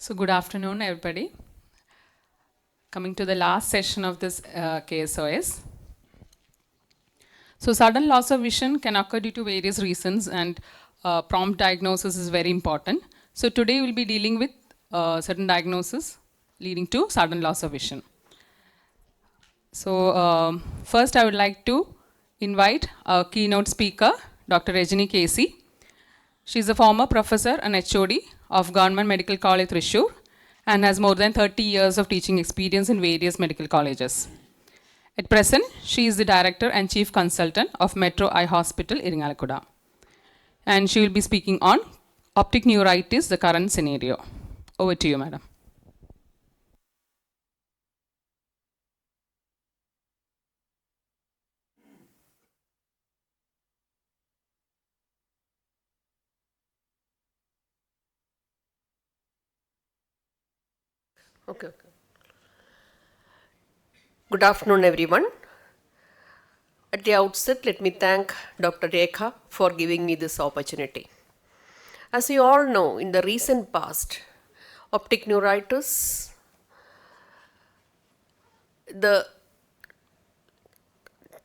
So good afternoon, everybody. Coming to the last session of this KSOS. So sudden loss of vision can occur due to various reasons, and prompt diagnosis is very important. So today we'll be dealing with certain diagnosis leading to sudden loss of vision. So first I would like to invite our keynote speaker, Dr. Rajini Casey. She is a former professor and HOD of Government Medical College Thrissur and has more than 30 years of teaching experience in various medical colleges. At present, she is the director and chief consultant of Metro Eye Hospital, Iringalkuda. And she will be speaking on optic neuritis, the current scenario. Over to you, madam. Okay. Good afternoon, everyone. At the outset, let me thank Dr. Rekha for giving me this opportunity. As you all know, in the recent past, optic neuritis, the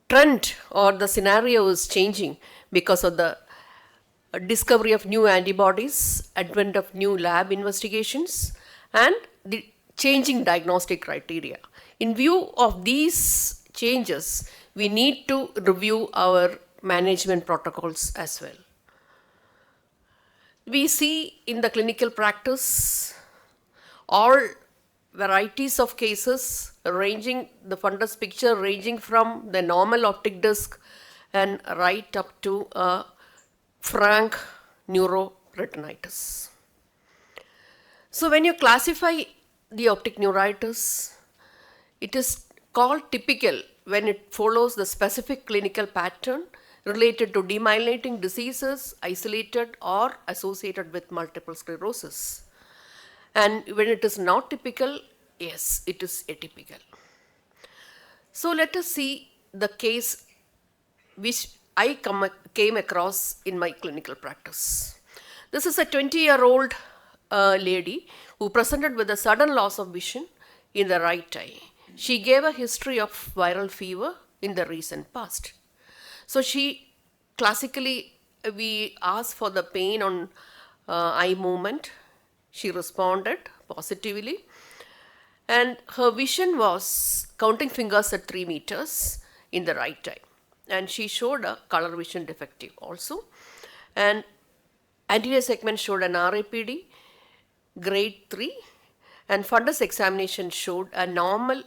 trend or the scenario is changing because of the discovery of new antibodies, advent of new lab investigations, and the changing diagnostic criteria. In view of these changes, we need to review our management protocols as well. We see in the clinical practice all varieties of cases ranging the fundus picture ranging from the normal optic disc and right up to a frank neuroretinitis. So when you classify the optic neuritis, it is called typical when it follows the specific clinical pattern related to demyelinating diseases isolated or associated with multiple sclerosis. And when it is not typical, yes, it is atypical. So let us see the case which I came across in my clinical practice. This is a 20-year-old lady who presented with a sudden loss of vision in the right eye. She gave a history of viral fever in the recent past. So we asked for the pain on eye movement. She responded positively. And her vision was counting fingers at 3 meters in the right eye. And she showed a color vision defective also. And anterior segment showed an RAPD, grade 3. And fundus examination showed a normal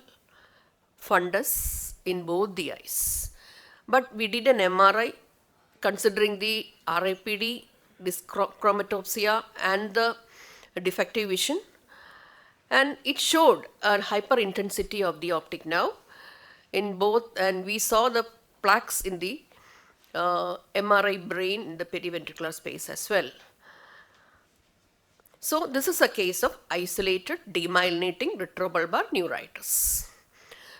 fundus in both the eyes. But we did an MRI considering the RAPD, dyschromatopsia, and the defective vision. And it showed a hyperintensity of the optic nerve in both, and we saw the plaques in the MRI brain in the periventricular space as well. So this is a case of isolated demyelinating retrobulbar neuritis.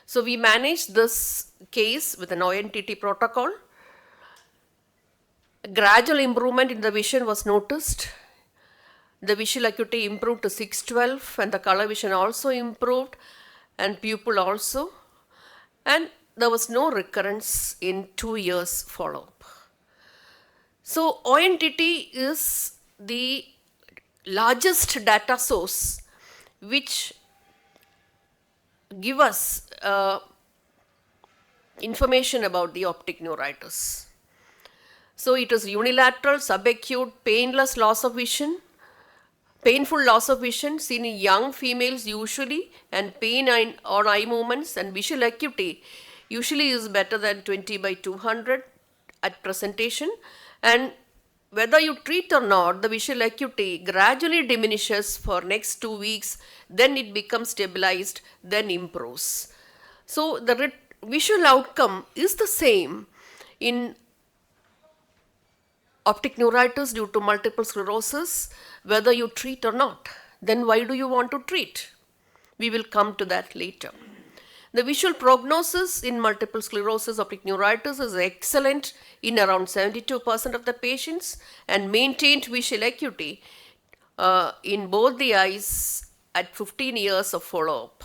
So we managed this case with an ONTT protocol. A gradual improvement in the vision was noticed. The visual acuity improved to 612 and the color vision also improved and pupil also. And there was no recurrence in 2 years follow-up. So ONTT is the largest data source which give us information about the optic neuritis. So it is unilateral, subacute, painless loss of vision, painful loss of vision seen in young females usually, and pain on eye movements, and visual acuity usually is better than 20/200 at presentation. And whether you treat or not, the visual acuity gradually diminishes for next 2 weeks, then it becomes stabilized, then improves. So the visual outcome is the same in optic neuritis due to multiple sclerosis, whether you treat or not. Then why do you want to treat? We will come to that later. The visual prognosis in multiple sclerosis optic neuritis is excellent in around 72% of the patients, and maintained visual acuity in both the eyes at 15 years of follow-up.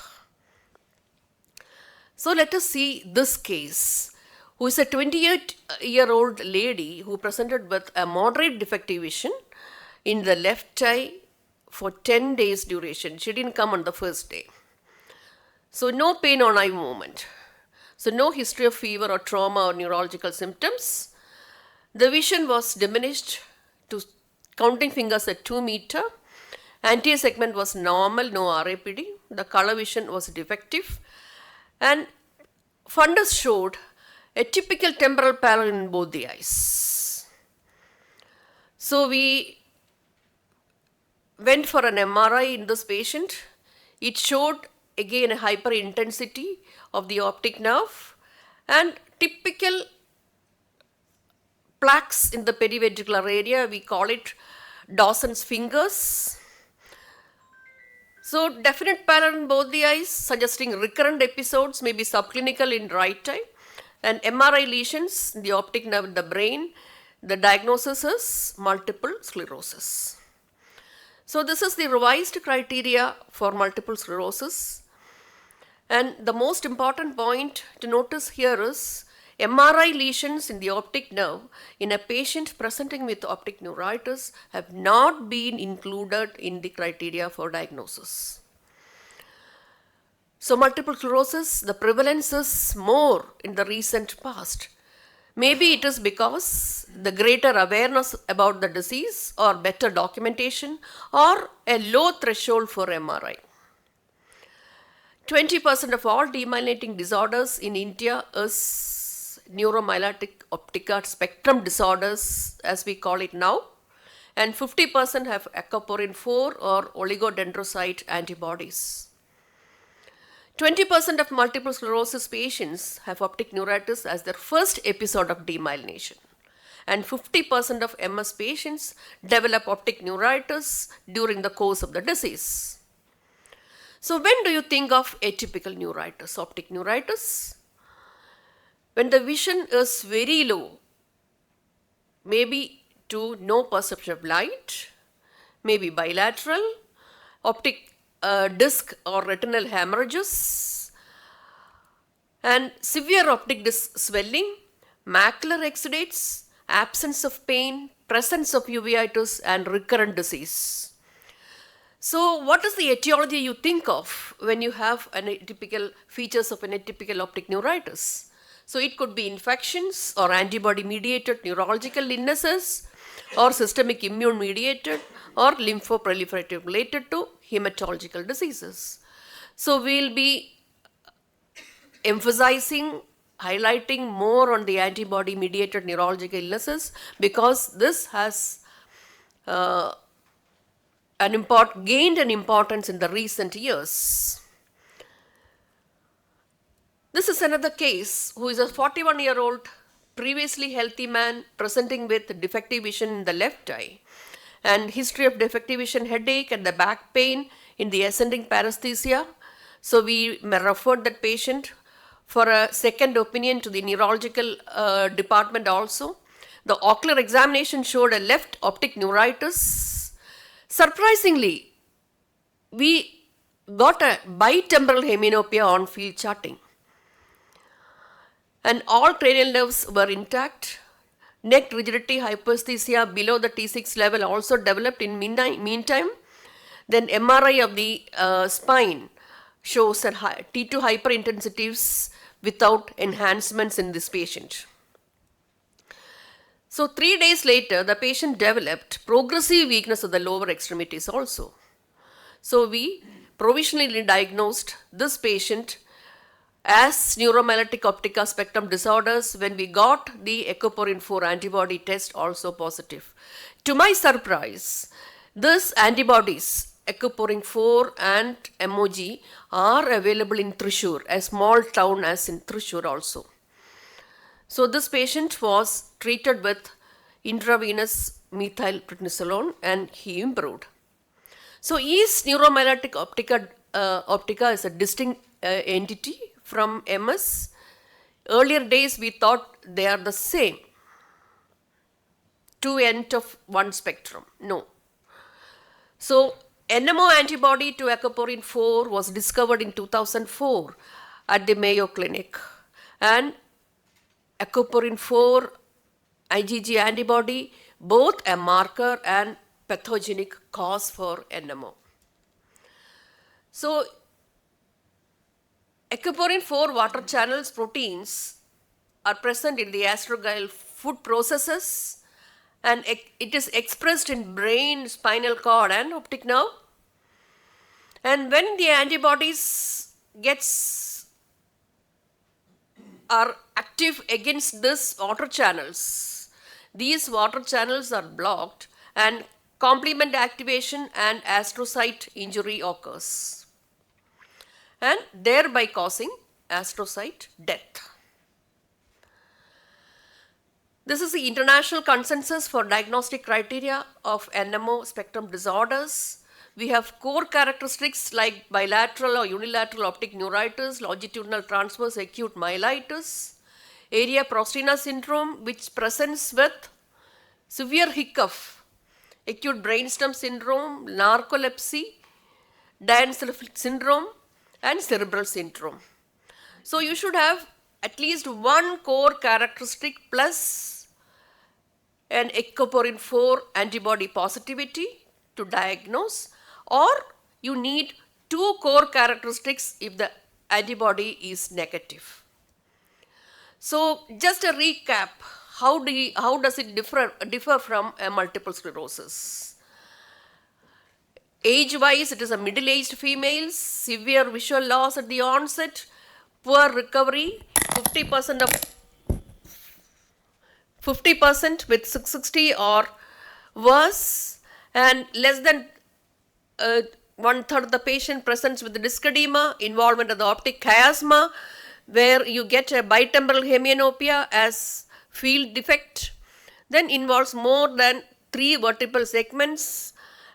So let us see this case, who is a 28-year-old lady who presented with a moderate defective vision in the left eye for 10 days duration. She didn't come on the first day. So no pain on eye movement. So no history of fever or trauma or neurological symptoms. The vision was diminished to counting fingers at 2 meter. Anterior segment was normal, no RAPD. The color vision was defective. And fundus showed a typical temporal pallor in both the eyes. So we went for an MRI in this patient. It showed again a hyperintensity of the optic nerve and typical plaques in the periventricular area. We call it Dawson's fingers. So definite pallor in both the eyes, suggesting recurrent episodes, may be subclinical in right eye, and MRI lesions in the optic nerve in the brain. The diagnosis is multiple sclerosis. So this is the revised criteria for multiple sclerosis. And the most important point to notice here is MRI lesions in the optic nerve in a patient presenting with optic neuritis have not been included in the criteria for diagnosis. So multiple sclerosis, the prevalence is more in the recent past. Maybe it is because the greater awareness about the disease or better documentation or a low threshold for MRI. 20% of all demyelinating disorders in India is neuromyelitic optica spectrum disorders, as we call it now, and 50% have aquaporin 4 or oligodendrocyte antibodies. 20% of multiple sclerosis patients have optic neuritis as their first episode of demyelination, and 50% of MS patients develop optic neuritis during the course of the disease. So when do you think of atypical neuritis, optic neuritis? When the vision is very low, maybe to no perception of light, maybe bilateral, optic disc or retinal hemorrhages, and severe optic disc swelling, macular exudates, absence of pain, presence of uveitis, and recurrent disease. So what is the etiology you think of when you have an atypical features of an atypical optic neuritis? So it could be infections or antibody-mediated neurological illnesses or systemic immune-mediated or lymphoproliferative related to hematological diseases. So we'll be emphasizing, highlighting more on the antibody-mediated neurological illnesses because this has gained an importance in the recent years. This is another case who is a 41-year-old previously healthy man presenting with defective vision in the left eye and history of defective vision, headache and the back pain in the ascending paresthesia. So we referred that patient for a second opinion to the neurological department also. The ocular examination showed a left optic neuritis. Surprisingly, we got a bitemporal hemianopia on field charting. And all cranial nerves were intact. Neck rigidity hyperesthesia below the T6 level also developed in meantime. Then MRI of the spine shows that T2 hyperintensities without enhancements in this patient. So 3 days later, the patient developed progressive weakness of the lower extremities also. So we provisionally diagnosed this patient as neuromyelitic optica spectrum disorders when we got the aquaporin 4 antibody test also positive. To my surprise, these antibodies, aquaporin 4 and MOG, are available in Thrissur, a small town as in Thrissur also. So this patient was treated with intravenous methylprednisolone and he improved. So is neuromyelitic optica is a distinct entity from MS? Earlier days we thought they are the same, two ends of one spectrum. No. So, NMO antibody to aquaporin 4 was discovered in 2004 at the Mayo Clinic. And aquaporin 4 IgG antibody, both a marker and pathogenic cause for NMO. So, aquaporin 4 water channels proteins are present in the astrogyl food processes, and it is expressed in brain, spinal cord and optic nerve. And when the antibodies are active against these water channels, these water channels are blocked and complement activation and astrocyte injury occurs, and thereby causing astrocyte death. This is the international consensus for diagnostic criteria of NMO spectrum disorders. We have core characteristics like bilateral or unilateral optic neuritis, longitudinal transverse acute myelitis, area prostrina syndrome, which presents with severe hiccup, acute brainstem syndrome, narcolepsy, Diane-Sylphic syndrome, and cerebral syndrome. So you should have at least one core characteristic plus an aquaporin 4 antibody positivity to diagnose, or you need two core characteristics if the antibody is negative. So just a recap, how does it differ from a multiple sclerosis? Age-wise, it is a middle-aged female, severe visual loss at the onset, poor recovery, 50% with 660 or worse, and less than one third of the patient presents with disc edema, involvement of the optic chiasma, where you get a bitemporal hemianopia as field defect, then involves more than 3 vertebral segments,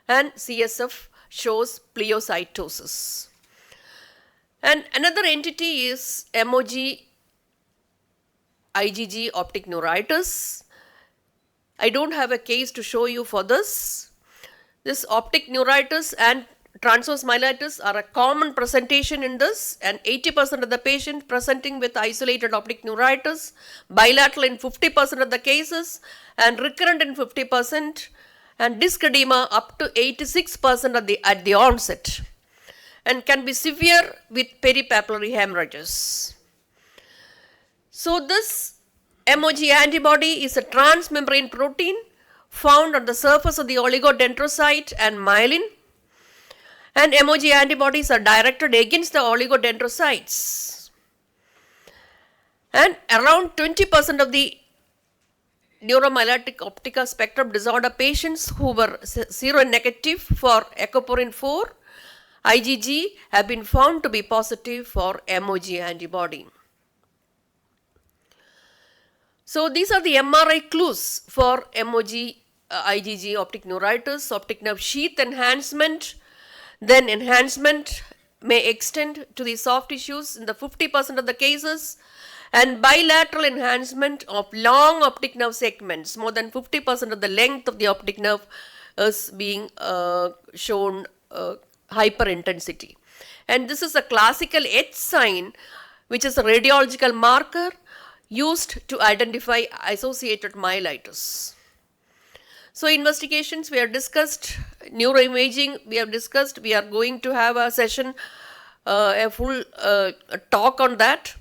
and CSF shows pleocytosis. And another entity is MOG IgG optic neuritis. I don't have a case to show you for this. This optic neuritis and transverse myelitis are a common presentation in this, and 80% of the patient presenting with isolated optic neuritis, bilateral in 50% of the cases, and recurrent in 50%, and disc edema up to 86% at the onset, and can be severe with peripapillary hemorrhages. So this MOG antibody is a transmembrane protein found on the surface of the oligodendrocyte and myelin, and MOG antibodies are directed against the oligodendrocytes. And around 20% of the neuromyelitic optica spectrum disorder patients who were seronegative for aquaporin 4 IgG have been found to be positive for MOG antibody. So these are the MRI clues for MOG IgG optic neuritis, optic nerve sheath enhancement. Then enhancement may extend to the soft tissues in the 50% of the cases, and bilateral enhancement of long optic nerve segments, more than 50% of the length of the optic nerve is being shown hyperintensity. And this is a classical H sign, which is a radiological marker used to identify associated myelitis. So investigations we have discussed, neuroimaging we have discussed, we are going to have a session, a full talk on that.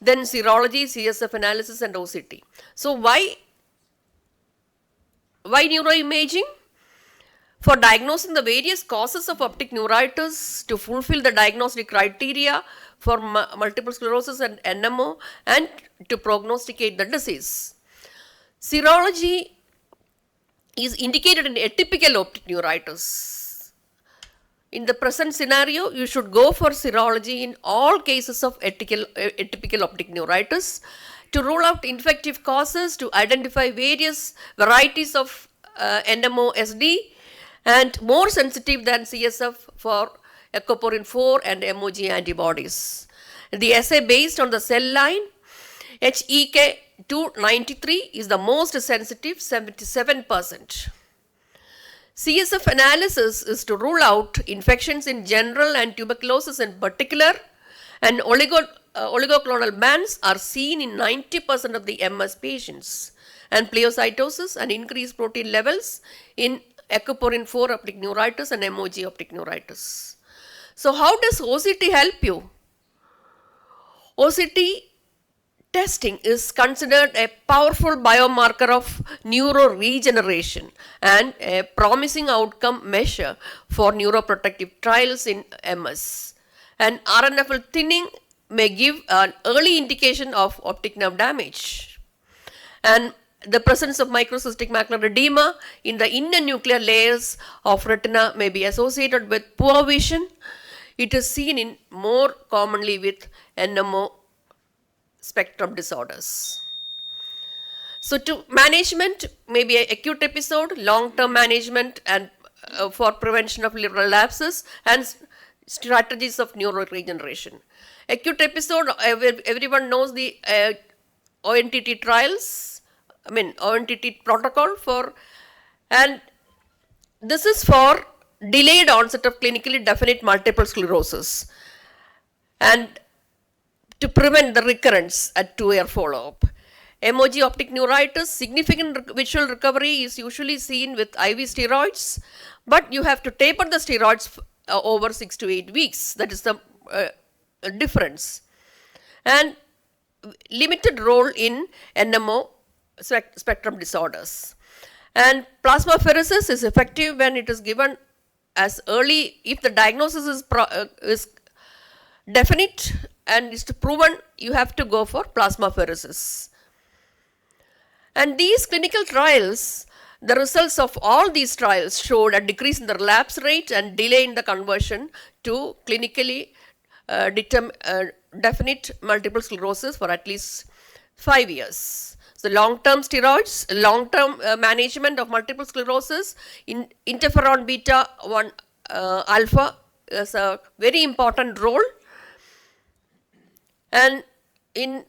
Then serology, CSF analysis and OCT. So why neuroimaging? For diagnosing the various causes of optic neuritis to fulfill the diagnostic criteria for multiple sclerosis and NMO, and to prognosticate the disease. Serology is indicated in atypical optic neuritis. In the present scenario, you should go for serology in all cases of atypical optic neuritis to rule out infective causes, to identify various varieties of NMO-SD, and more sensitive than CSF for aquaporin 4 and MOG antibodies. The assay based on the cell line HEK293 is the most sensitive, 77%. CSF analysis is to rule out infections in general and tuberculosis in particular, and oligoclonal bands are seen in 90% of the MS patients, and pleocytosis and increased protein levels in ectoporin 4 optic neuritis and MOG optic neuritis. So how does OCT help you? OCT testing is considered a powerful biomarker of neuroregeneration and a promising outcome measure for neuroprotective trials in MS. And RNFL thinning may give an early indication of optic nerve damage. And the presence of microcystic macular edema in the inner nuclear layers of retina may be associated with poor vision. It is seen in more commonly with NMO spectrum disorders. So to management, maybe an acute episode, long-term management and for prevention of relapses and strategies of neuroregeneration. Acute episode, everyone knows the ONTT trials, ONTT protocol for, and this is for delayed onset of clinically definite multiple sclerosis and to prevent the recurrence at 2-year follow-up. MOG optic neuritis, significant visual recovery is usually seen with IV steroids, but you have to taper the steroids over 6 to 8 weeks. That is the difference. And limited role in NMO spectrum disorders. And plasmapheresis is effective when it is given as early, if the diagnosis is definite and is proven, you have to go for plasmapheresis. And these clinical trials, the results of all these trials showed a decrease in the relapse rate and delay in the conversion to clinically definite multiple sclerosis for at least 5 years. So long-term steroids, long-term management of multiple sclerosis, interferon beta 1 alpha is a very important role. And in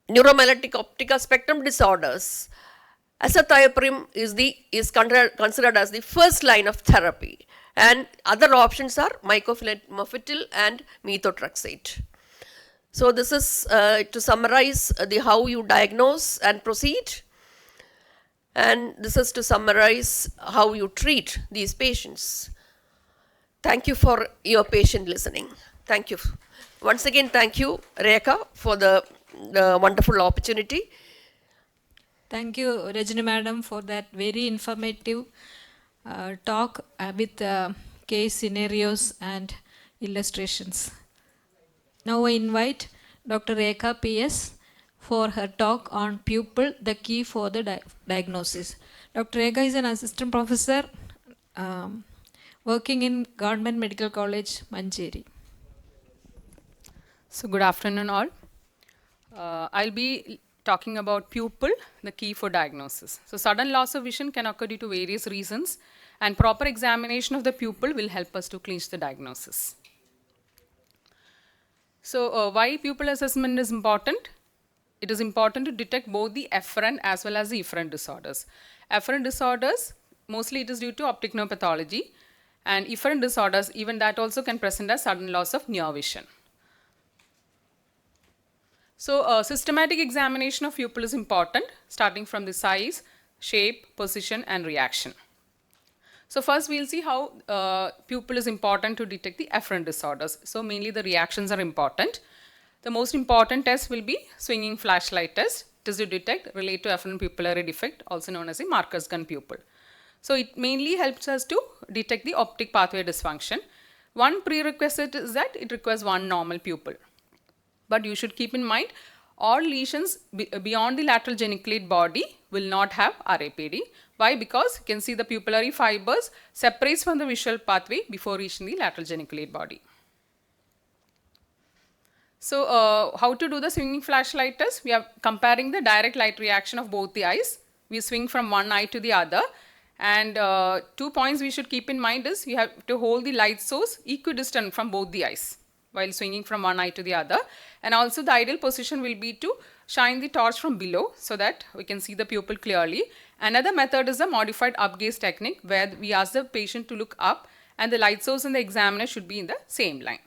neuromyelitic optica spectrum disorders, azathioprine is considered as the first line of therapy, and other options are mycophenolate and methotrexate. So this is to summarize how you diagnose and proceed, and this is to summarize how you treat these patients. Thank you for your patient listening. Thank you. Once again, thank you, Rekha, for the wonderful opportunity. Thank you, Rajini Madam, for that very informative talk with case scenarios and illustrations. Now I invite Dr. Rekha PS for her talk on pupil, the key for the diagnosis. Dr. Rekha is an assistant professor working in Government Medical College, Manjeri. So good afternoon all. I'll be talking about pupil, the key for diagnosis. So sudden loss of vision can occur due to various reasons, and proper examination of the pupil will help us to clinch the diagnosis. So why pupil assessment is important? It is important to detect both the efferent as well as the efferent disorders. Efferent disorders, mostly it is due to optic nerve pathology, and efferent disorders, even that also can present as sudden loss of near vision. So systematic examination of pupil is important, starting from the size, shape, position and reaction. So first we'll see how pupil is important to detect the efferent disorders. So mainly the reactions are important. The most important test will be swinging flashlight test. It is to detect relate to efferent pupillary defect, also known as the Marcus gun pupil. So it mainly helps us to detect the optic pathway dysfunction. One prerequisite is that it requires one normal pupil. But you should keep in mind, all lesions beyond the lateral geniculate body will not have RAPD. Why? Because you can see the pupillary fibers separates from the visual pathway before reaching the lateral geniculate body. So how to do the swinging flashlight test? We are comparing the direct light reaction of both the eyes. We swing from one eye to the other, and 2 points we should keep in mind is you have to hold the light source equidistant from both the eyes while swinging from one eye to the other, and also the ideal position will be to shine the torch from below so that we can see the pupil clearly, Another method is a modified up gaze technique where we ask the patient to look up and the light source and the examiner should be in the same line.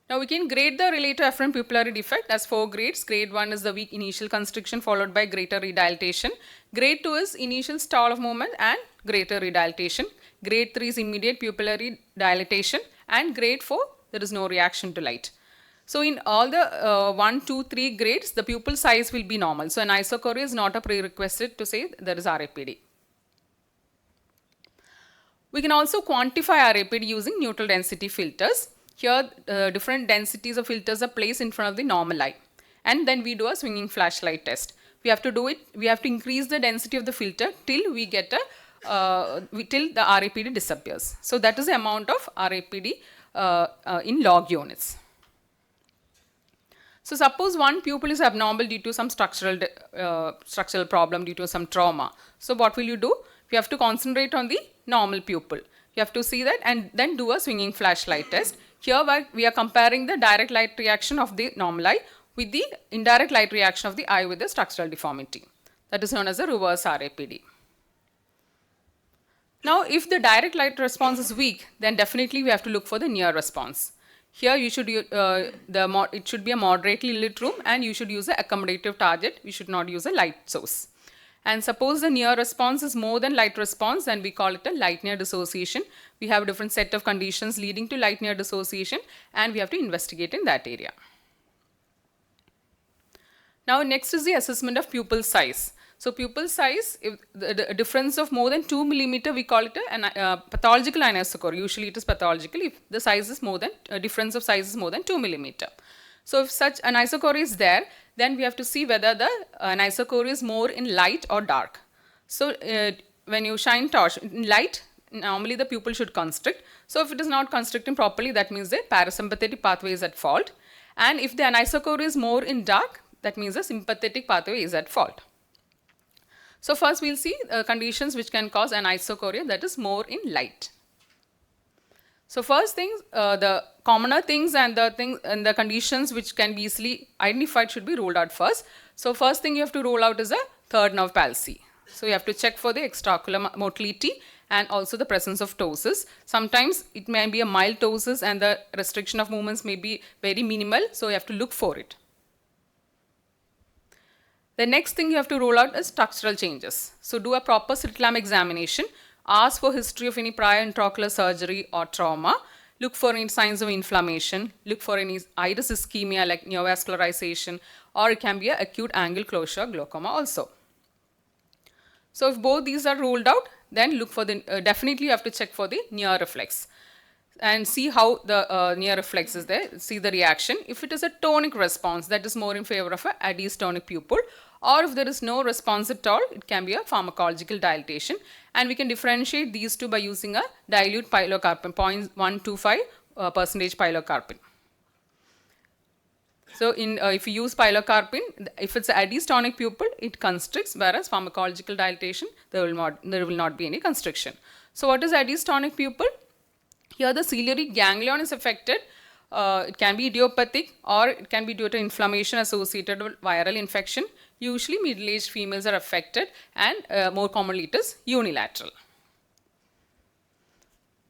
Now we can grade the relative afferent pupillary defect as 4 grades. Grade 1 is the weak initial constriction followed by greater redilatation. Grade 2 is initial stall of movement and greater redilatation. Grade 3 is immediate pupillary dilatation, and grade 4 there is no reaction to light. So in all the 1, 2, 3 grades, the pupil size will be normal. So anisocoria is not a prerequisite to say there is RAPD. We can also quantify RAPD using neutral density filters. Here different densities of filters are placed in front of the normal eye, and then we do a swinging flashlight test. We have to do it, we have to increase the density of the filter till we get till the RAPD disappears. So that is the amount of RAPD in log units. So suppose one pupil is abnormal due to some structural problem, due to some trauma. So what will you do? You have to concentrate on the normal pupil. You have to see that and then do a swinging flashlight test. Here we are comparing the direct light reaction of the normal eye with the indirect light reaction of the eye with the structural deformity. That is known as a reverse RAPD. Now if the direct light response is weak, then definitely we have to look for the near response. Here you should it should be a moderately lit room and you should use an accommodative target. We should not use a light source. And suppose the near response is more than light response, then we call it a light near dissociation. We have a different set of conditions leading to light near dissociation and we have to investigate in that area. Now next is the assessment of pupil size. So pupil size, if the difference of more than 2 millimeter, we call it a pathological anisocoria. Usually it is pathological if the size is more than, difference of size is more than 2 millimeter. So if such anisocoria is there, then we have to see whether the anisocoria is more in light or dark. So when you shine torch in light, normally the pupil should constrict. So if it is not constricting properly, that means the parasympathetic pathway is at fault. And if the anisocoria is more in dark, that means the sympathetic pathway is at fault. So first we will see conditions which can cause anisocoria, that is more in light. So first things, the commoner things and the conditions which can be easily identified should be ruled out first. So first thing you have to rule out is a third nerve palsy. So you have to check for the extraocular motility and also the presence of ptosis. Sometimes it may be a mild ptosis and the restriction of movements may be very minimal, so you have to look for it. The next thing you have to rule out is structural changes. So do a proper slit lamp examination. Ask for history of any prior intraocular surgery or trauma. Look for any signs of inflammation. Look for any iris ischemia like neovascularization, or it can be an acute angle closure glaucoma also. So if both these are ruled out, then look for the, definitely you have to check for the near reflex and see how the near reflex is there, see the reaction. If it is a tonic response, that is more in favor of a adduced tonic pupil, or if there is no response at all, it can be a pharmacological dilatation, and we can differentiate these two by using a dilute pilocarpine, 0.125% pilocarpine. So if you use pilocarpine, if it's an adduced tonic pupil, it constricts, whereas pharmacological dilatation, there will not be any constriction. So what is adduced tonic pupil? Here the ciliary ganglion is affected. It can be idiopathic or it can be due to inflammation associated with viral infection. Usually middle-aged females are affected, and more commonly it is unilateral.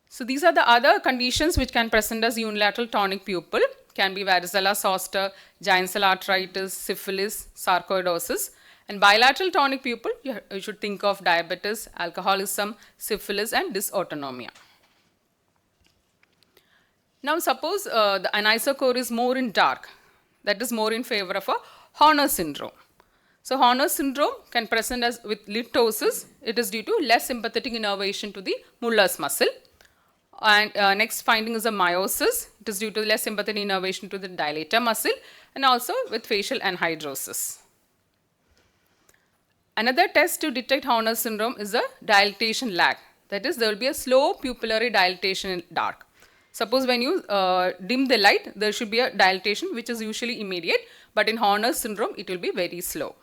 So these are the other conditions which can present as unilateral tonic pupil. Can be varicella zoster, giant cell arteritis, syphilis, sarcoidosis. And bilateral tonic pupil, you should think of diabetes, alcoholism, syphilis and dysautonomia. Now suppose the anisocoria is more in dark, that is more in favor of a Horner syndrome. So Horner syndrome can present as with litosis. It is due to less sympathetic innervation to the Muller's muscle. And next finding is a meiosis. It is due to less sympathetic innervation to the dilator muscle, and also with facial anhydrosis. Another test to detect Horner syndrome is a dilatation lag. That is, there will be a slow pupillary dilatation in dark. Suppose when you dim the light, there should be a dilatation which is usually immediate, but in Horner syndrome, it will be very slow.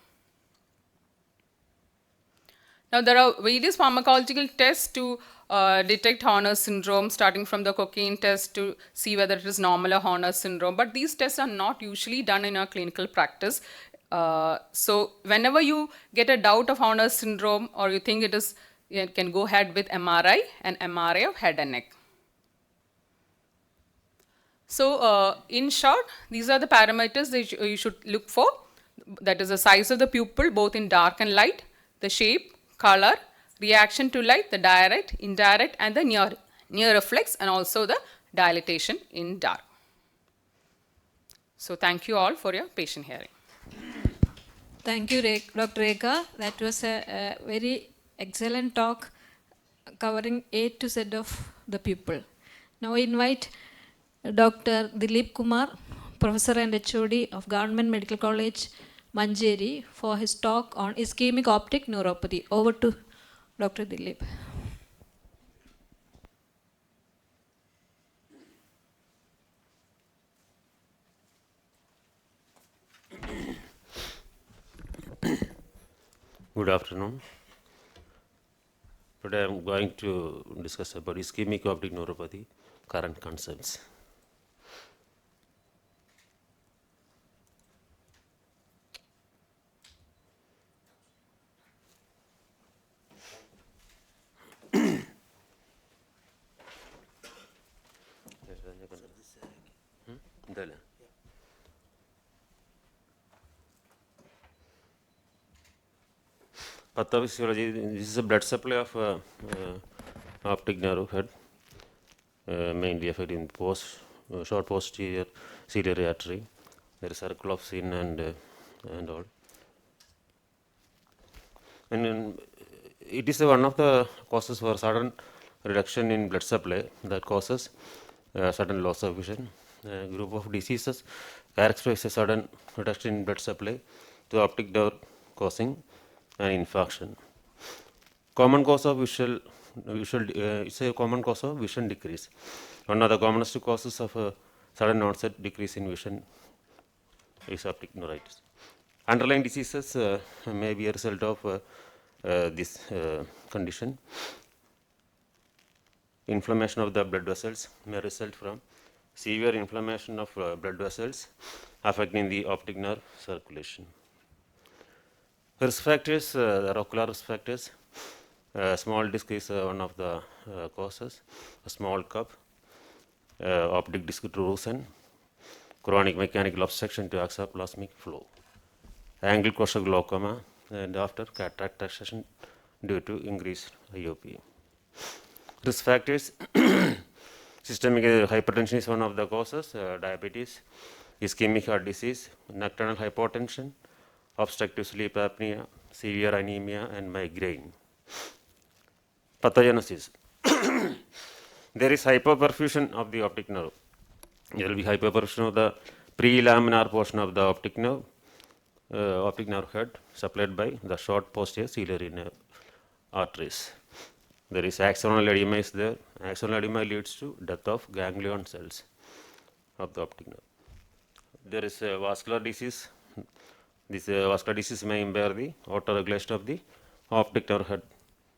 Now, there are various pharmacological tests to detect Horner syndrome, starting from the cocaine test to see whether it is normal or Horner syndrome, but these tests are not usually done in our clinical practice. So whenever you get a doubt of Horner's syndrome or you think you can go ahead with MRI and MRI of head and neck. So in short, these are the parameters that you should look for. That is the size of the pupil, both in dark and light, the shape, color, reaction to light, the direct, indirect, and the near reflex, and also the dilatation in dark. So thank you all for your patient hearing. Thank you, Dr. Rekha. That was a very excellent talk covering A to Z of the pupil. Now I invite Dr. Dilip Kumar, Professor and HOD of Government Medical College, Manjeri, for his talk on ischemic optic neuropathy. Over to Dr. Dilip. Good afternoon. Today I am going to discuss about ischemic optic neuropathy, current concepts. Pathophysiology, this is a blood supply of optic nerve head, mainly affecting short posterior ciliary artery. There is circle of sin and all. And it is one of the causes for sudden reduction in blood supply that causes sudden loss of vision. A group of diseases characterize a sudden reduction in blood supply to optic nerve, causing an infarction. Common cause of it's a common cause of vision decrease. One of the commonest causes of a sudden onset decrease in vision is optic neuritis. Underlying diseases may be a result of this condition. Inflammation of the blood vessels may result from severe inflammation of blood vessels affecting the optic nerve circulation. Risk factors, there are ocular risk factors. Small disc is one of the causes. A small cup, optic disc drusen, chronic mechanical obstruction to exoplasmic flow, angle closure glaucoma, and after cataract extraction due to increased IOP. Risk factors, systemic hypertension is one of the causes, diabetes, ischemic heart disease, nocturnal hypotension, obstructive sleep apnea, severe anemia, and migraine. Pathogenesis. There is hypoperfusion of the optic nerve. There will be hypoperfusion of the prelaminar portion of the optic nerve head supplied by the short posterior ciliary nerve arteries. There is axonal edema is there. Axonal edema leads to death of ganglion cells of the optic nerve. There is a vascular disease. This vascular disease may impair the autoregulation of the optic nerve head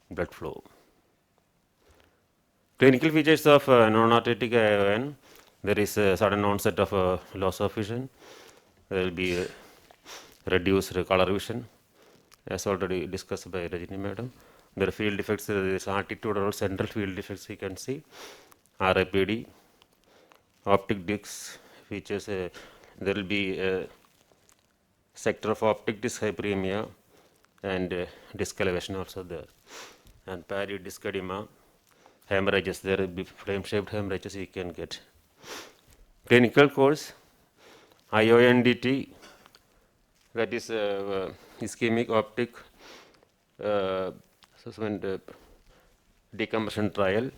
blood flow. Clinical features of non-arteritic ION. There is a sudden onset of loss of vision. There will be reduced color vision, as already discussed by Rajini Madam. There are field defects, there is attitudinal central field defects you can see, RAPD, optic disc features, there will be a sector of optic disc hyperemia and disc elevation also there, and peri-disc edema, hemorrhages, there will be flame-shaped hemorrhages you can get. Clinical course, IONDT, that is ischemic optic decompression trial,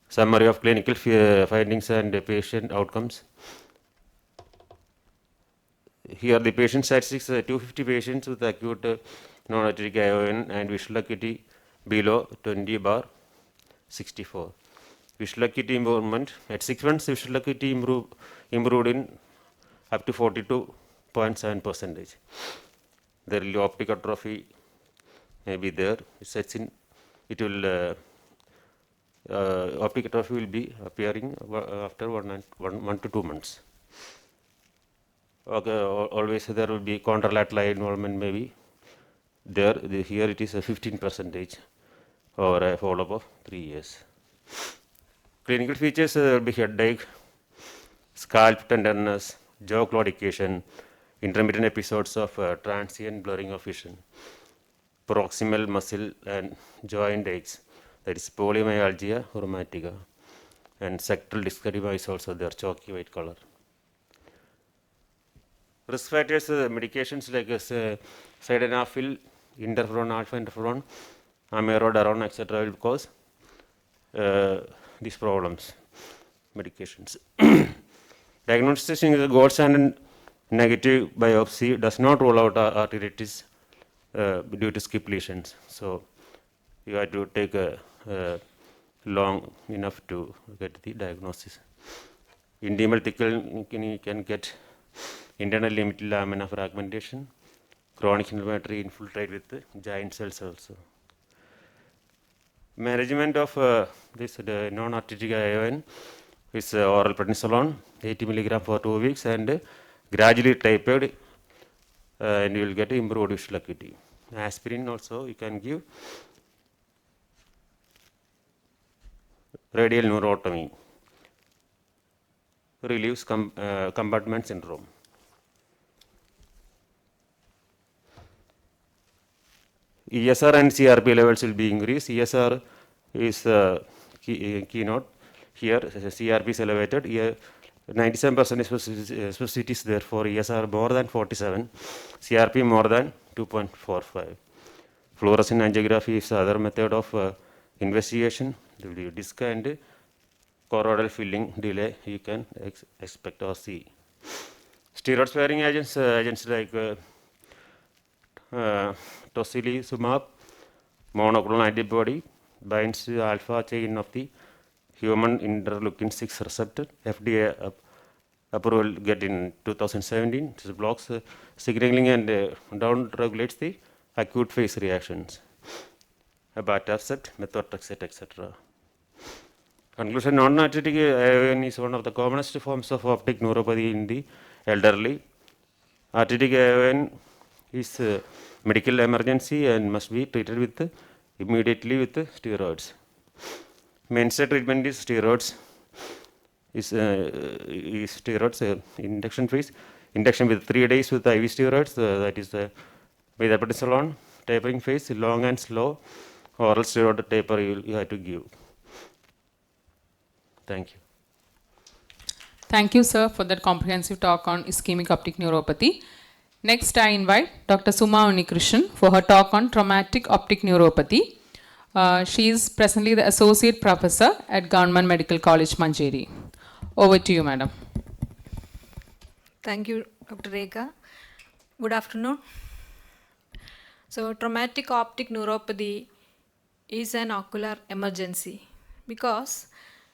summary of clinical findings and patient outcomes. Here the patient statistics, 250 patients with acute non-arteritic ION and visual acuity below 20/64. Visual acuity improvement at 6 months, visual acuity improved in up to 42.7%. There will be optic atrophy may be there. It sets in. It will optic atrophy will be appearing after 1 to 2 months. Okay, always there will be contralateral eye involvement maybe there. Here it is a 15% over a follow-up of 3 years. Clinical features will be headache, scalp tenderness, jaw claudication, intermittent episodes of transient blurring of vision, proximal muscle and joint aches, that is polymyalgia rheumatica, and sectoral disc edema is also there, chalky white color. Risk factors, medications like sildenafil, interferon alpha, interferon, amiodarone, etc. will cause these problems. Medications. Diagnostic is a gold standard. Negative biopsy does not rule out arteritis due to skip lesions. So you have to take long enough to get the diagnosis. Intimal thickening, you can get internal limited lamina fragmentation, chronic inflammatory infiltrate with giant cells also. Management of this non-arteritic ION is oral prednisolone 80 milligram for 2 weeks and gradually tapered, and you will get improved visual acuity. Aspirin also you can give. Radial neurotomy relieves compartment syndrome. ESR and CRP levels will be increased. ESR is keynote. Here CRP is elevated. Here 97% specificity is there for ESR more than 47, CRP more than 2.45. Fluorescent angiography is other method of investigation. There will be disc and choroidal filling delay you can expect or see. Steroid sparing agents, agents like tocilizumab, monoclonal antibody, binds to alpha chain of the human interleukin 6 receptor. FDA approval get in 2017. This blocks signaling and down regulates the acute phase reactions. Abatacept, methotrexate, etc. Conclusion: non-arteritic ION is one of the commonest forms of optic neuropathy in the elderly. Arteritic ION is medical emergency and must be treated with immediately with steroids. Mainstay treatment is steroids. Is steroids induction phase. Induction with 3 days with IV steroids. That is with prednisolone. Tapering phase, long and slow oral steroid taper you have to give. Thank you. Thank you, sir, for that comprehensive talk on ischemic optic neuropathy. Next, I invite Dr. Suma Unnikrishnan for her talk on traumatic optic neuropathy. She is presently the Associate Professor at Government Medical College, Manjeri. Over to you, madam. Thank you, Dr. Rekha. Good afternoon. So, traumatic optic neuropathy is an ocular emergency because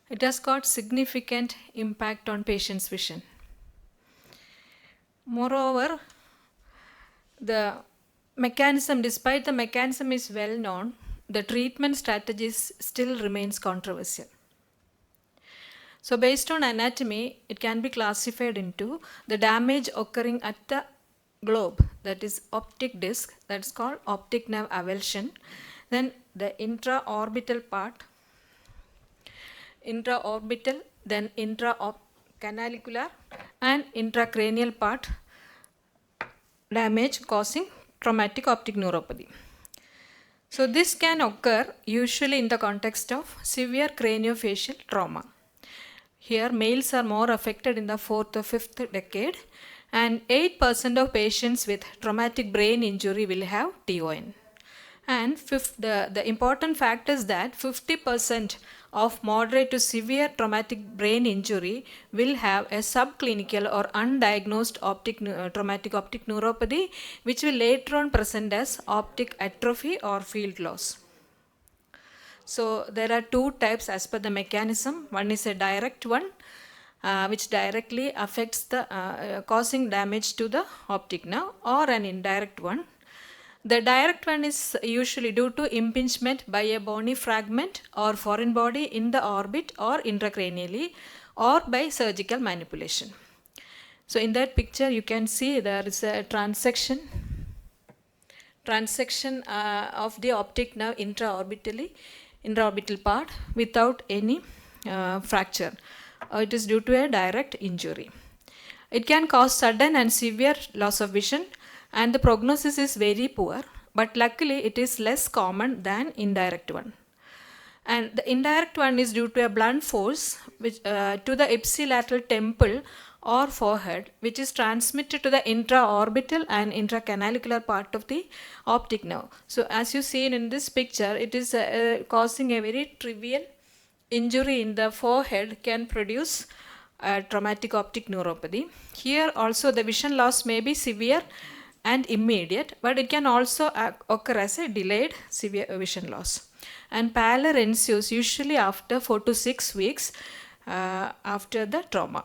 it has got significant impact on patient's vision. Moreover, the mechanism, despite the mechanism is well known, the treatment strategies still remains controversial. So based on anatomy, it can be classified into the damage occurring at the globe, that is optic disc, that's called optic nerve avulsion. Then the intraorbital part, then intracanalicular and intracranial part damage causing traumatic optic neuropathy. So this can occur usually in the context of severe craniofacial trauma. Here males are more affected in the 4th or 5th decade, and 8% of patients with traumatic brain injury will have TON. And the important fact is that 50% of moderate to severe traumatic brain injury will have a subclinical or undiagnosed traumatic optic neuropathy, which will later on present as optic atrophy or field loss. So there are two types as per the mechanism. One is a direct one, which directly affects the causing damage to the optic nerve, or an indirect one. The direct one is usually due to impingement by a bony fragment or foreign body in the orbit or intracranially, or by surgical manipulation. So in that picture you can see there is a transection of the optic nerve intraorbital part without any fracture. It is due to a direct injury. It can cause sudden and severe loss of vision, and the prognosis is very poor, but luckily it is less common than indirect one. And the indirect one is due to a blunt force which, to the ipsilateral temple or forehead, which is transmitted to the intraorbital and intracanalicular part of the optic nerve. So as you see in this picture, it is causing a very trivial injury in the forehead can produce traumatic optic neuropathy. Here also the vision loss may be severe and immediate, but it can also occur as a delayed severe vision loss. And pallor ensues usually after 4 to 6 weeks after the trauma.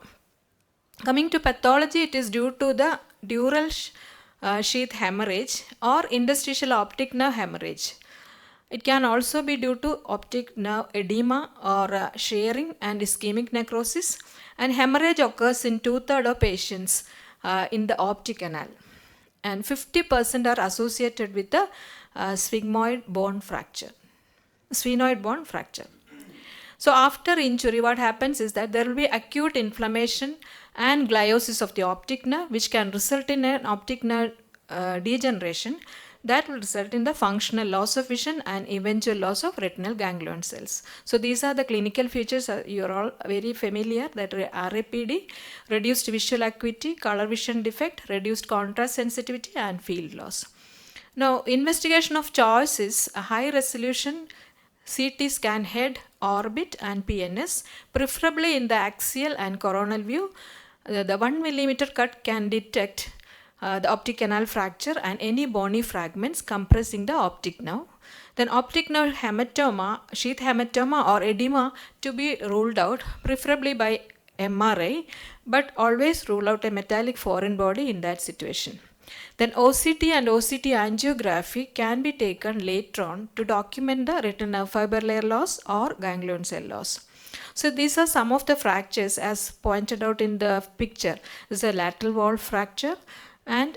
Coming to pathology, it is due to the dural sheath hemorrhage or interstitial optic nerve hemorrhage. It can also be due to optic nerve edema or shearing and ischemic necrosis, and hemorrhage occurs in 2/3 of patients in the optic canal, and 50% are associated with the sphenoid bone fracture. So after injury, what happens is that there will be acute inflammation and gliosis of the optic nerve, which can result in an optic nerve degeneration that will result in the functional loss of vision and eventual loss of retinal ganglion cells. So these are the clinical features you are all very familiar, that RAPD, reduced visual acuity, color vision defect, reduced contrast sensitivity and field loss. Now investigation of choice is a high resolution CT scan head, orbit and PNS, preferably in the axial and coronal view. The 1 millimeter cut can detect the optic canal fracture and any bony fragments compressing the optic nerve. Then optic nerve hematoma, sheath hematoma or edema to be ruled out, preferably by MRI, but always rule out a metallic foreign body in that situation. Then OCT and OCT angiography can be taken later on to document the retinal fiber layer loss or ganglion cell loss. So these are some of the fractures as pointed out in the picture. This is a lateral wall fracture and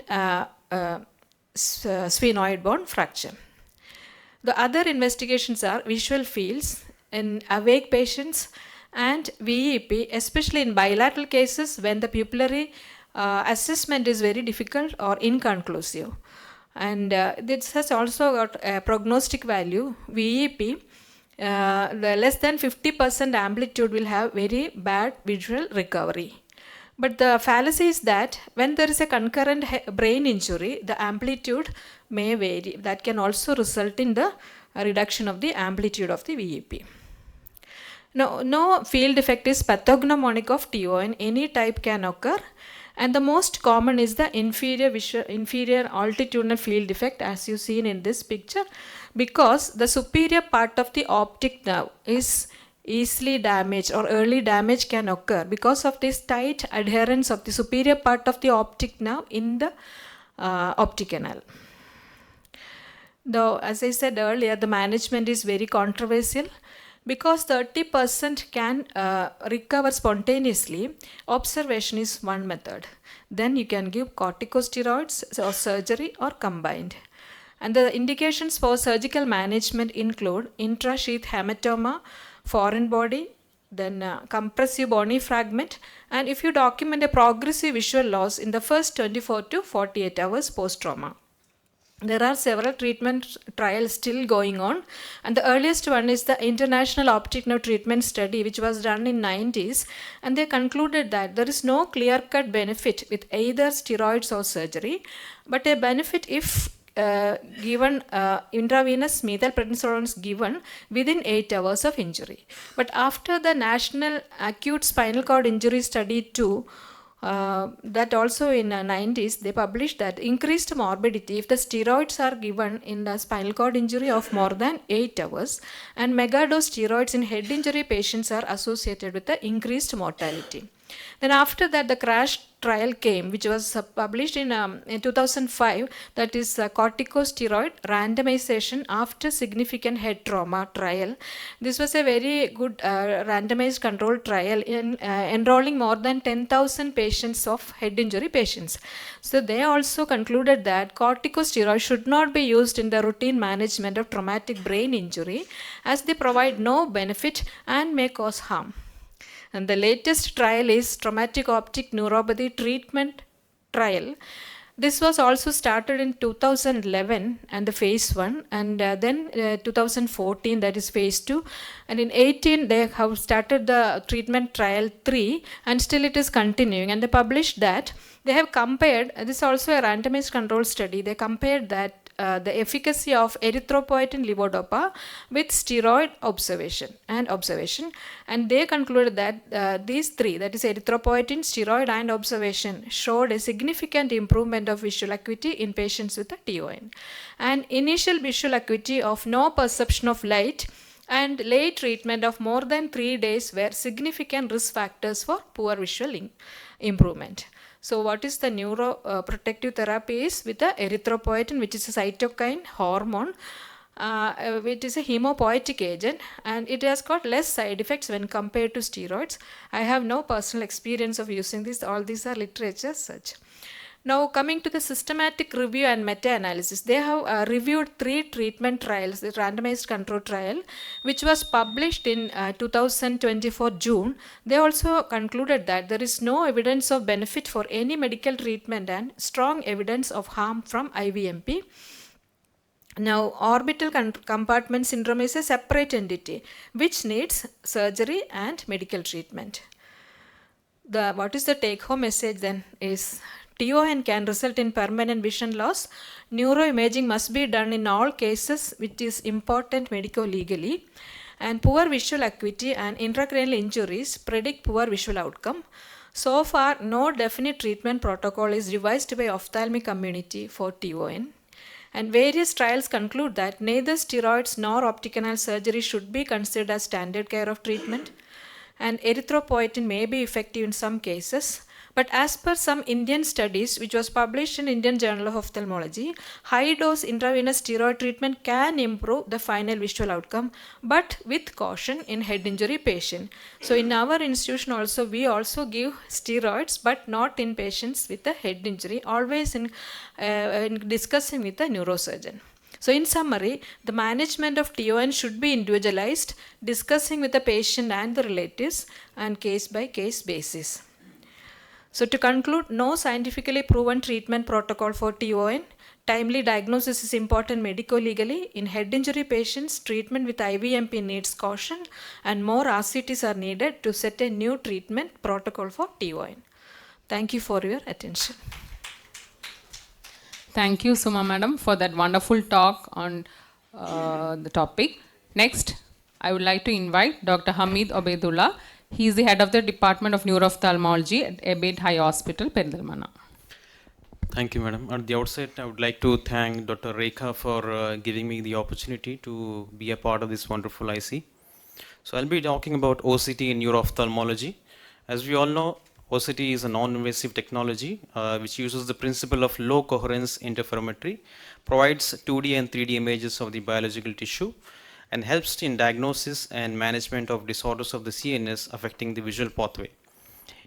sphenoid bone fracture. The other investigations are visual fields in awake patients and VEP, especially in bilateral cases when the pupillary assessment is very difficult or inconclusive. And this has also got a prognostic value. VEP, the less than 50% amplitude will have very bad visual recovery. But the fallacy is that when there is a concurrent brain injury, the amplitude may vary. That can also result in the reduction of the amplitude of the VEP. No field defect is pathognomonic of TO, and any type can occur. And the most common is the inferior altitudinal field defect, as you seen in this picture, because the superior part of the optic nerve is easily damaged or early damage can occur because of this tight adherence of the superior part of the optic nerve in the optic canal. Though, as I said earlier, the management is very controversial. Because 30% can recover spontaneously, observation is one method. Then you can give corticosteroids or surgery or combined. And the indications for surgical management include intrasheath hematoma, foreign body, then compressive bony fragment, and if you document a progressive visual loss in the first 24 to 48 hours post-trauma. There are several treatment trials still going on, and the earliest one is the International Optic Nerve Treatment Study, which was done in 90s, and they concluded that there is no clear-cut benefit with either steroids or surgery, but a benefit if given intravenous methylprednisolone is given within 8 hours of injury. But after the National Acute Spinal Cord Injury Study 2, that also in 90s, they published that increased morbidity if the steroids are given in the spinal cord injury of more than 8 hours, and megadose steroids in head injury patients are associated with the increased mortality. Then after that, the crash trial came, which was published in 2005, that is corticosteroid randomization after significant head trauma trial. This was a very good randomized controlled trial in enrolling more than 10,000 patients of head injury patients. So they also concluded that corticosteroids should not be used in the routine management of traumatic brain injury, as they provide no benefit and may cause harm. And the latest trial is traumatic optic neuropathy treatment trial. This was also started in 2011 and the phase 1, and then 2014, that is phase 2, and in 18 they have started the treatment trial 3, and still it is continuing. And they published that they have compared, this is also a randomized control study, they compared that the efficacy of erythropoietin levodopa with steroid observation, and they concluded that these three, that is erythropoietin, steroid and observation, showed a significant improvement of visual acuity in patients with a TON, and initial visual acuity of no perception of light and late treatment of more than 3 days were significant risk factors for poor visual improvement. So what is the neuroprotective therapy is with the erythropoietin, which is a cytokine hormone, which is a hemopoietic agent, and it has got less side effects when compared to steroids. I have no personal experience of using this. All these are literature such. Now coming to the systematic review and meta-analysis, they have reviewed 3 treatment trials, the randomized control trial, which was published in 2024 June. They also concluded that there is no evidence of benefit for any medical treatment and strong evidence of harm from IVMP. Now, orbital compartment syndrome is a separate entity which needs surgery and medical treatment. What is the take-home message then is TON can result in permanent vision loss. Neuroimaging must be done in all cases, which is important medico-legally. And poor visual acuity and intracranial injuries predict poor visual outcome. So far, no definite treatment protocol is devised by ophthalmic community for TON. And various trials conclude that neither steroids nor optic canal surgery should be considered as standard care of treatment. And erythropoietin may be effective in some cases. But as per some Indian studies, which was published in Indian Journal of Ophthalmology, high-dose intravenous steroid treatment can improve the final visual outcome, but with caution in head injury patient. So in our institution also, we also give steroids, but not in patients with a head injury, always in discussing with the neurosurgeon. So in summary, the management of TON should be individualized, discussing with the patient and the relatives, and case-by-case basis. So to conclude, no scientifically proven treatment protocol for TON. Timely diagnosis is important medico-legally. In head injury patients, treatment with IVMP needs caution, and more RCTs are needed to set a new treatment protocol for TON. Thank you for your attention. Thank you, Suma Madam, for that wonderful talk on the topic. Next, I would like to invite Dr. Hamid Obaidullah. He is the head of the Department of Neuro-Ophthalmology at Abed High Hospital, Perindalmana. Thank you, madam. At the outset, I would like to thank Dr. Rekha for giving me the opportunity to be a part of this wonderful IC. So I'll be talking about OCT in neuro-ophthalmology. As we all know, OCT is a non-invasive technology which uses the principle of low coherence interferometry, provides 2D and 3D images of the biological tissue, and helps in diagnosis and management of disorders of the CNS affecting the visual pathway.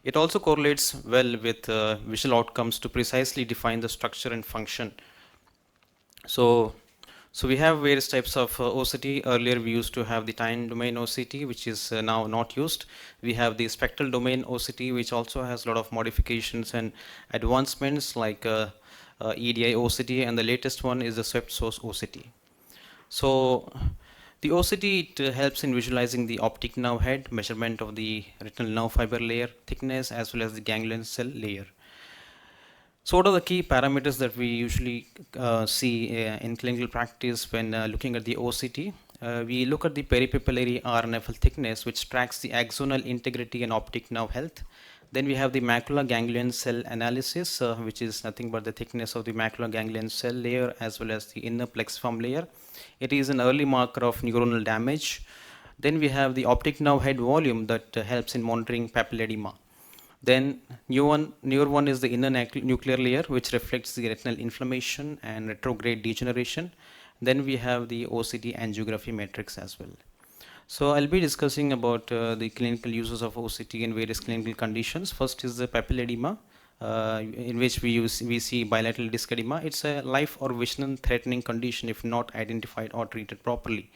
It also correlates well with visual outcomes to precisely define the structure and function. So we have various types of OCT. Earlier we used to have the time domain OCT, which is now not used. We have the spectral domain OCT, which also has a lot of modifications and advancements like EDI OCT, and the latest one is the swept source OCT. So the OCT, it helps in visualizing the optic nerve head, measurement of the retinal nerve fiber layer thickness, as well as the ganglion cell layer. So what are the key parameters that we usually see in clinical practice when looking at the OCT? We look at the peripapillary RNFL thickness, which tracks the axonal integrity and optic nerve health. Then we have the macular ganglion cell analysis, which is nothing but the thickness of the macular ganglion cell layer as well as the inner plexiform layer. It is an early marker of neuronal damage. Then we have the optic nerve head volume that helps in monitoring papilledema. Then newer one is the inner nuclear layer, which reflects the retinal inflammation and retrograde degeneration. Then we have the OCT angiography matrix as well. So I'll be discussing about the clinical uses of OCT in various clinical conditions. First is the papilledema, in which we see bilateral disc edema. It's a life or vision threatening condition if not identified or treated properly.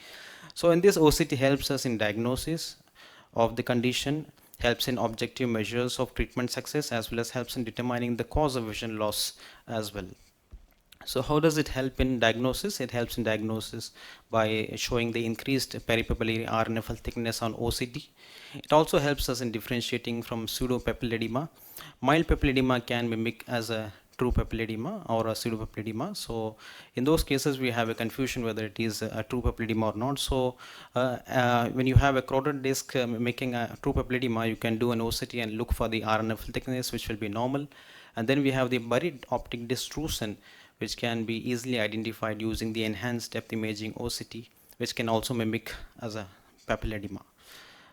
So in this, OCT helps us in diagnosis of the condition, helps in objective measures of treatment success, as well as helps in determining the cause of vision loss as well. So how does it help in diagnosis? It helps in diagnosis by showing the increased peripapillary RNFL thickness on OCT. It also helps us in differentiating from pseudopapilledema. Mild papilledema can mimic as a true papilledema or a pseudopapilledema. So in those cases, we have a confusion whether it is a true papilledema or not. So when you have a crowded disc mimicking a true papilledema, you can do an OCT and look for the RNFL thickness, which will be normal. And then we have the buried optic dystrusion, which can be easily identified using the enhanced depth imaging OCT, which can also mimic as a papilledema.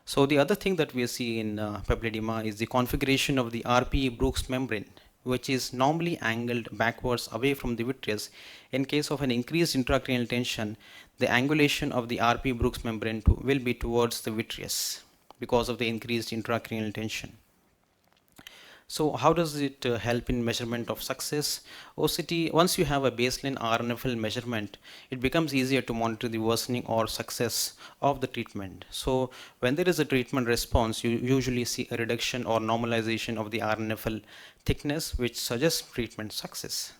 So the other thing that we see in papilledema is the configuration of the RPE Brooks membrane, which is normally angled backwards away from the vitreous. In case of an increased intracranial tension, the angulation of the RPE Brooks membrane will be towards the vitreous because of the increased intracranial tension. So how does it help in measurement of success? OCT, once you have a baseline RNFL measurement, it becomes easier to monitor the worsening or success of the treatment. So when there is a treatment response, you usually see a reduction or normalization of the RNFL thickness, which suggests treatment success.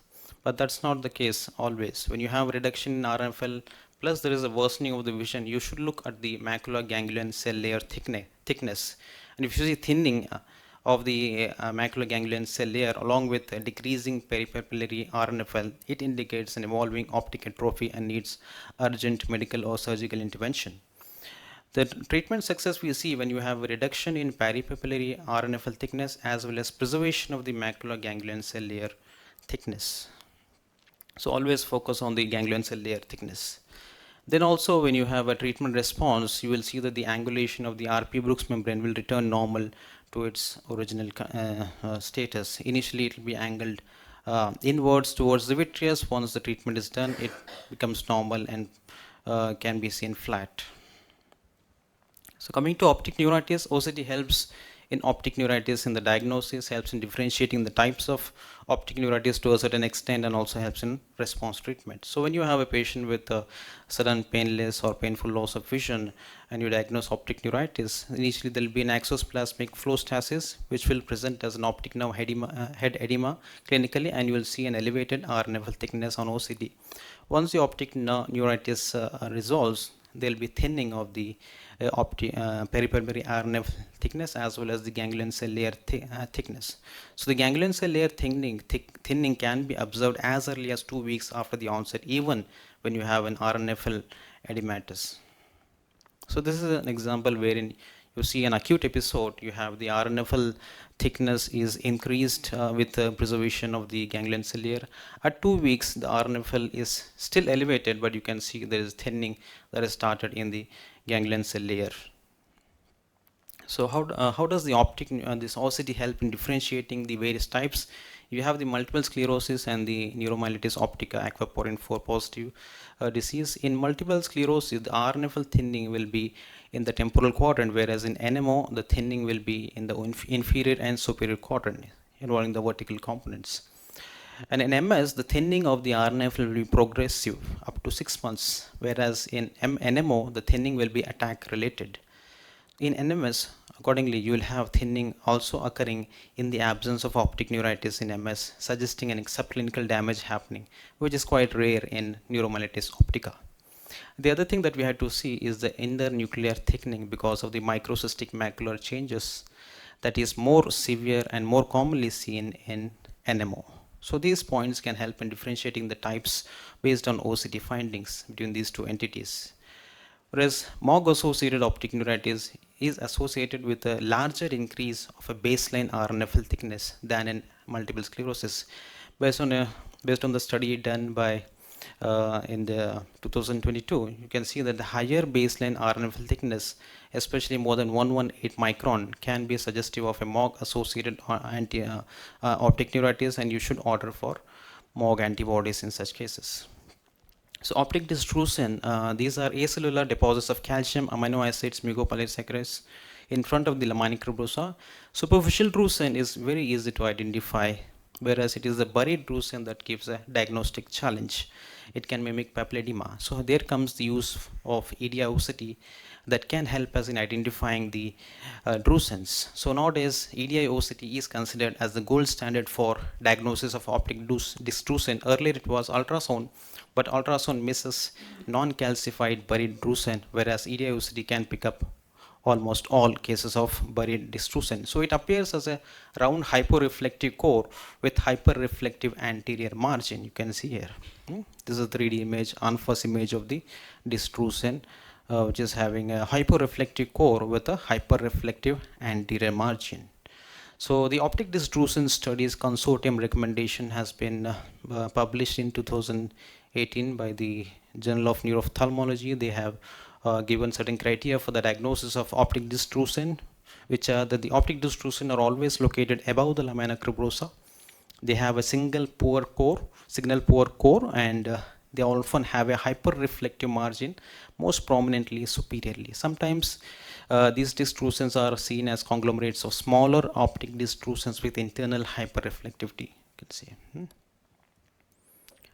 But that's not the case always. When you have a reduction in RNFL plus there is a worsening of the vision, you should look at the macular ganglion cell layer thickness. And if you see thinning of the macular ganglion cell layer along with a decreasing peripapillary RNFL, it indicates an evolving optic atrophy and needs urgent medical or surgical intervention. The treatment success we see when you have a reduction in peripapillary RNFL thickness as well as preservation of the macular ganglion cell layer thickness. So always focus on the ganglion cell layer thickness. Then also when you have a treatment response, you will see that the angulation of the RP Brooks membrane will return normal to its original status. Initially it will be angled inwards towards the vitreous. Once the treatment is done, it becomes normal and can be seen flat. So coming to optic neuritis, OCT helps in optic neuritis in the diagnosis, helps in differentiating the types of optic neuritis to a certain extent, and also helps in response treatment. So when you have a patient with a sudden painless or painful loss of vision and you diagnose optic neuritis, initially there will be an axosplasmic flow stasis which will present as an optic nerve head edema clinically, and you will see an elevated RNFL thickness on OCT. Once the optic neuritis resolves, there will be thinning of the peripapillary RNF thickness as well as the ganglion cell layer thickness. So the ganglion cell layer thinning can be observed as early as 2 weeks after the onset, even when you have an RNFL edematous. So this is an example wherein you see an acute episode, you have the RNFL thickness is increased with the preservation of the ganglion cell layer. At 2 weeks, the RNFL is still elevated, but you can see there is thinning that has started in the ganglion cell layer. So how does the optic, this OCT help in differentiating the various types? You have the multiple sclerosis and the neuromyelitis optica aquaporin 4 positive disease. In multiple sclerosis, the RNFL thinning will be in the temporal quadrant, whereas in NMO, the thinning will be in the inferior and superior quadrant, involving the vertical components. And in MS, the thinning of the RNFL will be progressive up to 6 months, whereas in NMO, the thinning will be attack related. In NMS, accordingly, you will have thinning also occurring in the absence of optic neuritis in MS, suggesting an subclinical damage happening, which is quite rare in neuromyelitis optica. The other thing that we had to see is the inner nuclear thickening because of the microcystic macular changes that is more severe and more commonly seen in NMO. So these points can help in differentiating the types based on OCT findings between these two entities. Whereas MOG-associated optic neuritis is associated with a larger increase of a baseline RNFL thickness than in multiple sclerosis. Based on the study done by in the 2022, you can see that the higher baseline RNFL thickness, especially more than 118 micron, can be suggestive of a MOG-associated optic neuritis, and you should order for MOG antibodies in such cases. So optic dystrophin, these are acellular deposits of calcium, amino acids, mucopolysaccharides in front of the lamina cribrosa. Superficial drusen is very easy to identify, whereas it is the buried drusen that gives a diagnostic challenge. It can mimic papilledema. So there comes the use of EDI-OCT that can help us in identifying the drusens. So nowadays, EDI-OCT is considered as the gold standard for diagnosis of optic dystrophin. Earlier it was ultrasound, but ultrasound misses non-calcified buried drusen, whereas EDI-OCT can pick up almost all cases of buried dystrophin. So it appears as a round hyporeflective core with hyperreflective anterior margin. You can see here. This is a 3D image, unfuzz image of the dystrophin, which is having a hyporeflective core with a hyperreflective anterior margin. So the optic dystrophin studies consortium recommendation has been published in 2018 by the Journal of Neuro-Ophthalmology. They have given certain criteria for the diagnosis of optic dystrophin, which are that the optic dystrophin are always located above the lamina cribrosa. They have a signal poor core, and they often have a hyperreflective margin, most prominently superiorly. Sometimes these dystrophins are seen as conglomerates of smaller optic dystrophins with internal hyperreflectivity. You can see.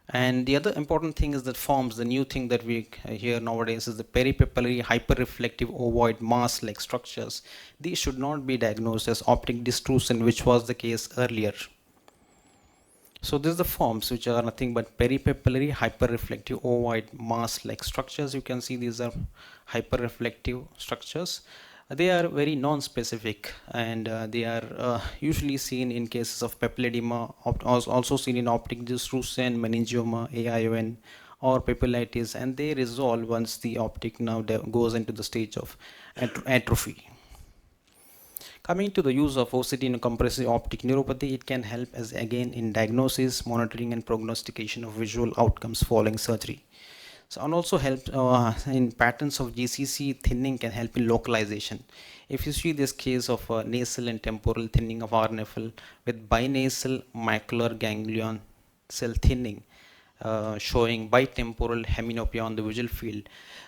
And the other important thing is that forms, the new thing that we hear nowadays is the peripapillary hyperreflective ovoid mass-like structures. These should not be diagnosed as optic dystrophin, which was the case earlier. So these are the forms which are nothing but peripapillary hyperreflective ovoid mass-like structures. You can see these are hyperreflective structures. They are very non-specific, and they are usually seen in cases of papilledema, also seen in optic dystrophin, meningioma, AION, or papillitis, and they resolve once the optic nerve goes into the stage of atrophy. Coming to the use of OCT in compressive optic neuropathy, it can help as again in diagnosis, monitoring, and prognostication of visual outcomes following surgery. So, and also help in patterns of GCC thinning can help in localization. If you see this case of nasal and temporal thinning of RNFL with binasal macular ganglion cell thinning, showing bitemporal heminopia on the visual field.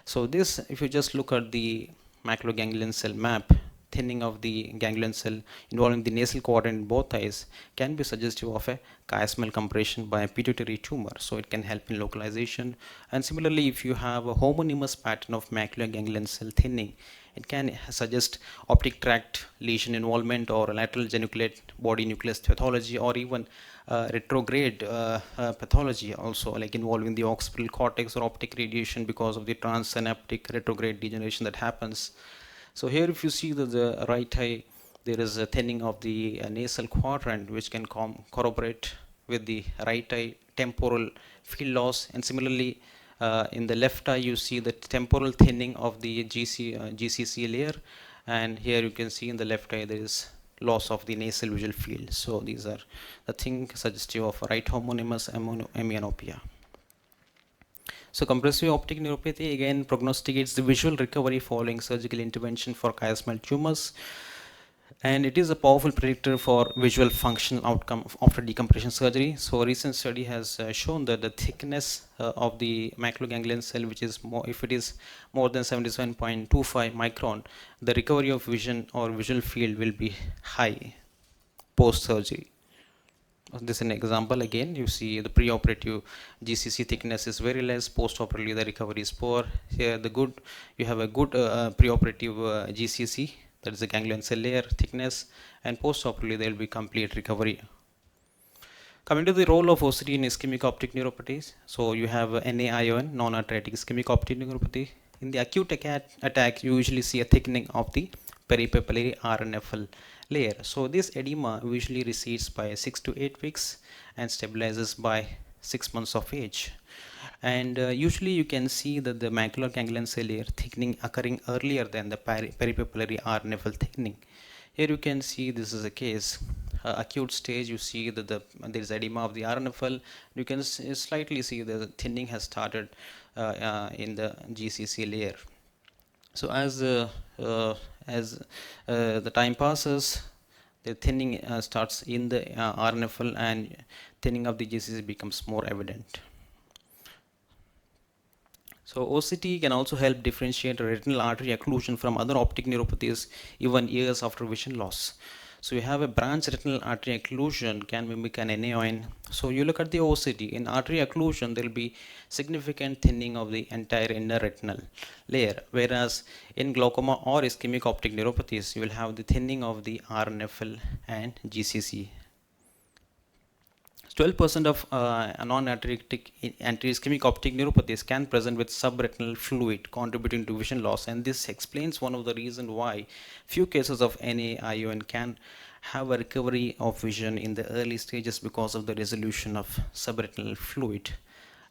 So this, if you just look at the macular ganglion cell map, thinning of the ganglion cell involving the nasal quadrant in both eyes can be suggestive of a chiasmal compression by a pituitary tumor. So it can help in localization. And similarly, if you have a homonymous pattern of macular ganglion cell thinning, it can suggest optic tract lesion involvement or lateral geniculate body nucleus pathology, or even retrograde pathology also, like involving the occipital cortex or optic radiation because of the transsynaptic retrograde degeneration that happens. So here if you see the right eye, there is a thinning of the nasal quadrant, which can corroborate with the right eye temporal field loss. And similarly, in the left eye, you see the temporal thinning of the GCC layer. And here you can see in the left eye, there is loss of the nasal visual field. So these are the things suggestive of right homonymous hemianopia. So compressive optic neuropathy again prognosticates the visual recovery following surgical intervention for chiasmal tumors, and it is a powerful predictor for visual functional outcome after decompression surgery. So a recent study has shown that the thickness of the macular ganglion cell, which is more, if it is more than 77.25 micron, the recovery of vision or visual field will be high post surgery. This is an example. Again, you see the preoperative GCC thickness is very less, postoperatively the recovery is poor. Here you have a good preoperative GCC, that is the ganglion cell layer thickness, and postoperatively there will be complete recovery. Coming to the role of OCT in ischemic optic neuropathies, so you have NAION, non-arteritic ischemic optic neuropathy. In the acute attack, you usually see a thickening of the peripapillary RNFL layer. So this edema usually recedes by 6 to 8 weeks and stabilizes by 6 months of age. And usually you can see that the macular ganglion cell layer thickening occurring earlier than the peripapillary RNFL thickening. Here you can see this is a case acute stage, you see that there is edema of the RNFL. You can slightly see the thinning has started in the GCC layer. So as the time passes, the thinning starts in the RNFL, and thinning of the GCC becomes more evident. So OCT can also help differentiate retinal artery occlusion from other optic neuropathies even years after vision loss. So you have a branch retinal artery occlusion can mimic an NAION. So you look at the OCT. In artery occlusion, there will be significant thinning of the entire inner retinal layer, whereas in glaucoma or ischemic optic neuropathies, you will have the thinning of the RNFL and GCC. 12% of non-arteritic anti-ischemic optic neuropathies can present with subretinal fluid contributing to vision loss, and this explains one of the reasons why few cases of NAION can have a recovery of vision in the early stages because of the resolution of subretinal fluid.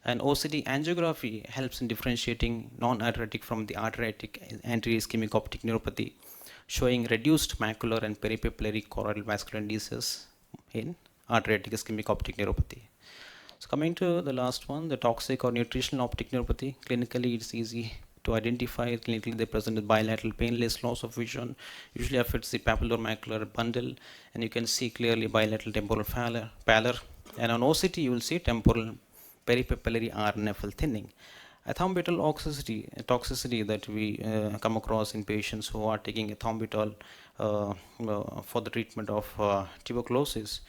And OCT angiography helps in differentiating non-arteritic from the arteritic anti-ischemic optic neuropathy, showing reduced macular and peripapillary choroidal vascular disease in arteritic ischemic optic neuropathy. So coming to the last one, the toxic or nutritional optic neuropathy. Clinically, it's easy to identify. Clinically, they present with bilateral painless loss of vision, usually affects the papillomacular bundle, and you can see clearly bilateral temporal pallor. And on OCT, you will see temporal peripapillary RNFL thinning. Ethambutol toxicity that we come across in patients who are taking ethambutol for the treatment of tuberculosis.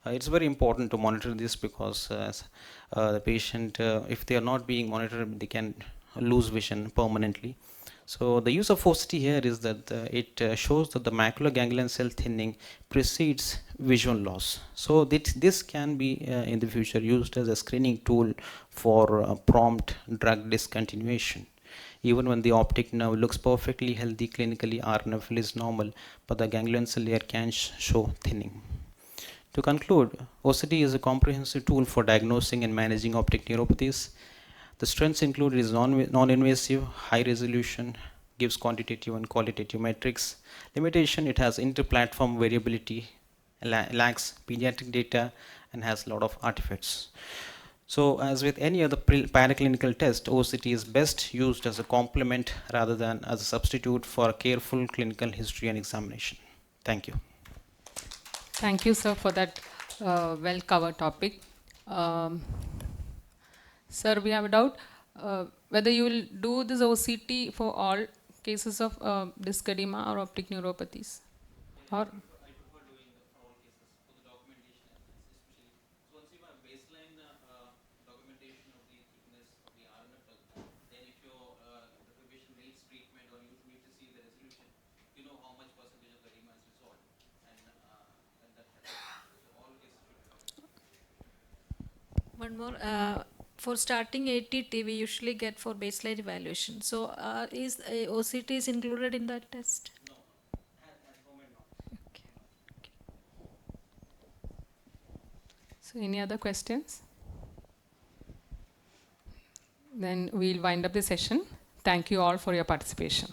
It's very important to monitor this because the patient, if they are not being monitored, they can lose vision permanently. So the use of OCT here is that it shows that the macular ganglion cell thinning precedes vision loss. So this can be in the future used as a screening tool for prompt drug discontinuation. Even when the optic nerve looks perfectly healthy clinically, RNFL is normal, but the ganglion cell layer can show thinning. To conclude, OCT is a comprehensive tool for diagnosing and managing optic neuropathies. The strengths include is non-invasive, high resolution, gives quantitative and qualitative metrics. Limitation, it has inter-platform variability, lacks pediatric data, and has a lot of artifacts. So as with any other paraclinical test, OCT is best used as a complement rather than as a substitute for a careful clinical history and examination. Thank you. Thank you, sir, for that well-covered topic. Sir, we have a doubt whether you will do this OCT for all cases of disc edema or optic neuropathies, or One more. For starting ATT, we usually get for baseline evaluation. So, is OCT is included in that test? No, at the moment not. Okay. so any other questions? Then we'll wind up the session. Thank you all for your participation.